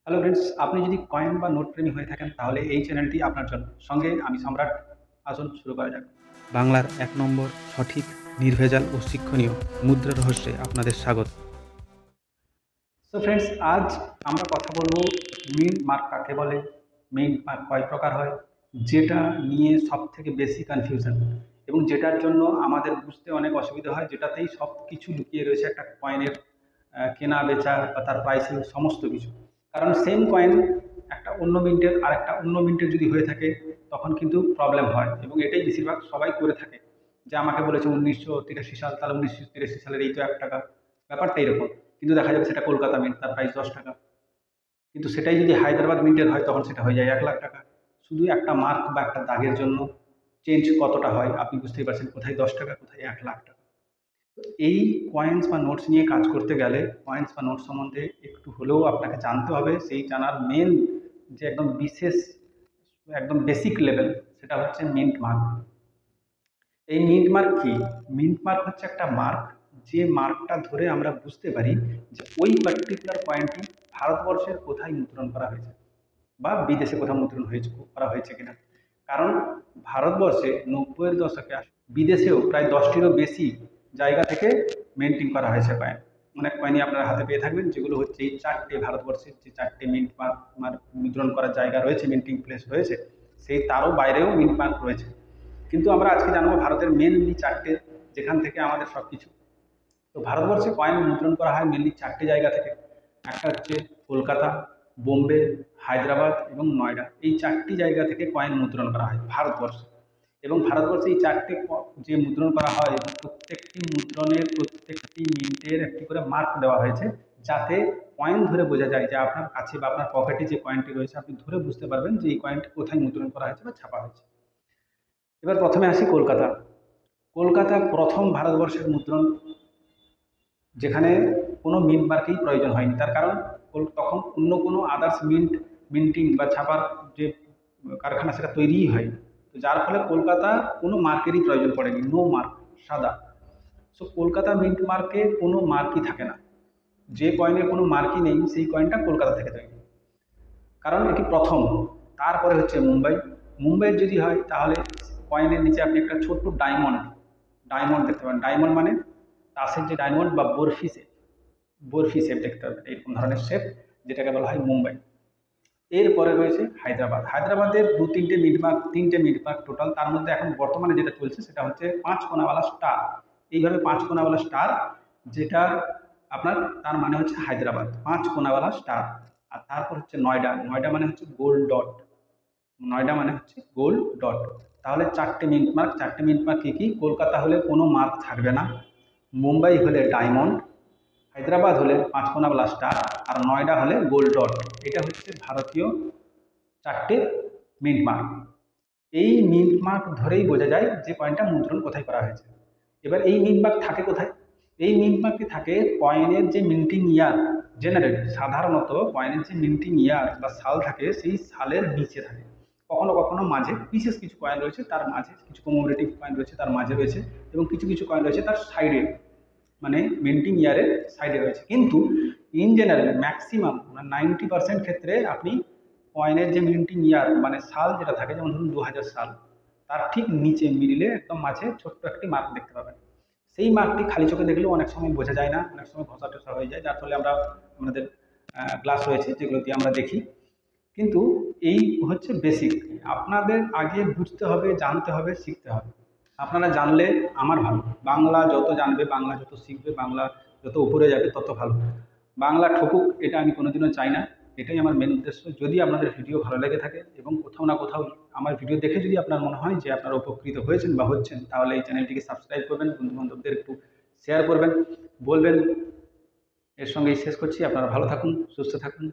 Hello friends, আপনি যদি coin বা নোট প্রেমী হয়ে থাকেন তাহলে এই চ্যানেলটি আপনার জন্য। সঙ্গে আমি সম্রাট। আসুন শুরু করা যাক। বাংলার 1 নম্বর সঠিক, নির্ভেজাল ও শিক্ষণীয় মুদ্রা রহস্যে আপনাদের স্বাগত। সো ফ্রেন্ডস, আজ আমরা কথা বলবো মিন্ট মার্ক কাকে বলে, মিন্ট মার্ক কয় প্রকার হয়, যেটা নিয়ে সব থেকে বেশি কনফিউশন এবং যেটার জন্য আমাদের বুঝতে অনেক অসুবিধা হয়, যেটাতেই সব কিছু লুকিয়ে রয়েছে একটা কয়েনের কেনা বেচা বা তার প্রাইসিং সমস্ত কিছু। কারণ সেম কয়েন একটা অন্য মিন্টের আর একটা অন্য মিন্টের যদি হয়ে থাকে তখন কিন্তু প্রবলেম হয়, এবং এটাই বেশিরভাগ সবাই করে থাকে। যে আমাকে বলেছে 1983 সাল, তাহলে 1983 সালের এই তো 1 টাকা, ব্যাপারটা এরকম। কিন্তু দেখা যাবে সেটা কলকাতা মিন্ট, তার প্রাইস 10 টাকা। কিন্তু সেটাই যদি হায়দ্রাবাদ মিন্টের হয় তখন সেটা হয়ে যায় 1 লাখ টাকা। শুধু একটা মার্ক বা একটা দাগের জন্য চেঞ্জ কতটা হয় আপনি বুঝতেই পারছেন, কোথায় 10 টাকা, কোথায় 1 লাখ টাকা। তো এই কয়েন্স বা নোটস নিয়ে কাজ করতে গেলে কয়েন্স বা নোট সম্বন্ধে একটু হলেও আপনাকে জানতে হবে। সেই জানার মেন যে একদম বিশেষ, একদম বেসিক লেভেল, সেটা হচ্ছে মিন্ট মার্ক। এই মিন্ট মার্ক কি? মিন্ট মার্ক হচ্ছে একটা মার্ক, যে মার্কটা ধরে আমরা বুঝতে পারি যে ওই পার্টিকুলার কয়েনটি ভারতবর্ষের কোথায় মুদ্রণ করা হয়েছে বা বিদেশে কোথাও মুদ্রণ হয়েছে করা হয়েছে কিনা। কারণ ভারতবর্ষে 90-এর দশকে বিদেশেও প্রায় 10টিরও বেশি জায়গা থেকে মেন্টিং করা হয়েছে কয়েন। অনেক কয়েনই আপনারা হাতে পেয়ে থাকবেন, যেগুলো হচ্ছে এই 4টে ভারতবর্ষের যে 4টে মিন্ট মার্ক মুদ্রণ করার জায়গা রয়েছে, মিন্টিং প্লেস রয়েছে, সেই তারও বাইরেও মিন্ট মার্ক রয়েছে। কিন্তু আমরা আজকে জানবো ভারতের মেনলি 4টে, যেখান থেকে আমাদের সব কিছু। তো ভারতবর্ষে কয়েন মুদ্রণ করা হয় মেনলি 4টে জায়গা থেকে। একটা হচ্ছে কলকাতা, বোম্বে, হায়দ্রাবাদ এবং নয়ডা। এই 4টি জায়গা থেকে কয়েন মুদ্রণ করা হয় ভারতবর্ষে। এবং ভারতবর্ষে এই 4টে যে মুদ্রণ করা হয়, এবং প্রত্যেকটি মুদ্রণের প্রত্যেকটি মিনিটের একটি করে মার্ক দেওয়া হয়েছে, যাতে কয়েন ধরে বোঝা যায় যে আপনার কাছে বা আপনার পকেটে যে কয়েনটি রয়েছে আপনি ধরে বুঝতে পারবেন যে এই কয়েনটি কোথায় মুদ্রণ করা হয়েছে বা ছাপা হয়েছে। এবার প্রথমে আসি কলকাতা। কলকাতা প্রথম ভারতবর্ষের মুদ্রণ, যেখানে কোনো মিন্ট মার্কেই প্রয়োজন হয়নি। তার কারণ তখন অন্য কোনো আদার্স মিন্টিং বা ছাপার যে কারখানা সেটা তৈরিই হয়নি। তো যার ফলে কলকাতা কোনো মার্কেরই প্রয়োজন পড়েনি, নো মার্ক, সাদা। সো কলকাতা মিন্ট মার্কে কোনো মার্কই থাকে না। যে কয়েনের কোনো মার্কই নেই সেই কয়েনটা কলকাতা থেকে তৈরি, কারণ এটি প্রথম। তারপরে হচ্ছে মুম্বাই। মুম্বাইয়ের যদি হয় তাহলে কয়েনের নিচে আপনি একটা ছোট্ট ডায়মন্ড ডায়মন্ড দেখতে পাবেন। ডায়মন্ড মানে তাসের যে ডায়মন্ড বা বরফি শেপ, বরফি শেপ দেখতে পাবেন, এরকম ধরনের শেপ, যেটাকে বলা হয় মুম্বাই। এরপরে রয়েছে হায়দ্রাবাদ। হায়দ্রাবাদের 2-3টে মিডমার্ক, 3টে মিডমার্ক টোটাল। তার মধ্যে এখন বর্তমানে যেটা চলছে সেটা হচ্ছে 5 কোনাওয়ালা স্টার। এইভাবে 5 কোনাওয়ালা স্টার, যেটা আপনার, তার মানে হচ্ছে হায়দ্রাবাদ 5 কোনাওয়ালা স্টার। আর তারপর হচ্ছে নয়ডা। নয়ডা মানে হচ্ছে গোল্ড ডট। নয়ডা মানে হচ্ছে গোল্ড ডট। তাহলে 4টে মিন্ট মার্ক। 4টে মিন্ট মার্ক কী কী? কলকাতা হলে কোনো মার্ক থাকবে না, মুম্বাই হলে ডায়মন্ড, হায়দ্রাবাদ হলে 5 কোনাওয়ালা স্টার, আর নয়ডা হলে গোল্ড ডট। এটা হচ্ছে ভারতীয় 4টে মিন্ট মার্ক। এই মিন্ট মার্ক ধরেই বোঝা যায় যে কয়েনটা মুদ্রণ কোথায় করা হয়েছে। এবার এই মিন্ট মার্ক থাকে কোথায়? এই মিন্ট মার্কটি থাকে কয়েনের যে মিন্টিং ইয়ার। জেনারেলি সাধারণত কয়েনের যে মিন্টিং ইয়ার বা সাল থাকে, সেই সালের নিচে থাকে। কখনো কখনো মাঝে বিশেষ কিছু কয়েন রয়েছে, তার মাঝে কিছু কমেমোরেটিভ কয়েন রয়েছে, তার মাঝে রয়েছে, এবং কিছু কিছু কয়েন রয়েছে তার সাইডে, মানে মিন্টিং ইয়ারের সাইডে রয়েছে। কিন্তু ইন জেনারেল ম্যাক্সিমাম 90% ক্ষেত্রে আপনি কয়েনের যে মিন্টিং ইয়ার মানে সাল যেটা থাকে, যেমন ধরুন 2000 সাল, তার ঠিক নিচে মিডিলে একদম মাঝে ছোট্ট একটি মার্ক দেখতে পাবেন। সেই মার্কটি খালি চোখে দেখলেও অনেক সময় বোঝা যায় না, অনেক সময় ঘষা টসা হয়ে যায়, যার ফলে আমরা আমাদের গ্লাস রয়েছে যেগুলো দিয়ে আমরা দেখি। কিন্তু এই হচ্ছে বেসিক। আপনাদের আগে বুঝতে হবে, জানতে হবে, শিখতে হবে। আপনারা জানলে আমার ভালো। বাংলা যত জানবে, বাংলা যত শিখবে, বাংলা যত উপরে যাবে তত ভালো। বাংলা ঠকুক এটা আমি কোনোদিনও চাই না। এটাই আমার মেন উদ্দেশ্য। যদি আপনাদের ভিডিও ভালো লেগে থাকে এবং কোথাও না কোথাও আমার ভিডিও দেখে যদি আপনার মনে হয় যে আপনারা উপকৃত হয়েছেন বা হচ্ছেন, তাহলে এই চ্যানেলটিকে সাবস্ক্রাইব করবেন, বন্ধুবান্ধবদের একটু শেয়ার করবেন, বলবেন। এর সঙ্গেই শেষ করছি। আপনারা ভালো থাকুন, সুস্থ থাকুন।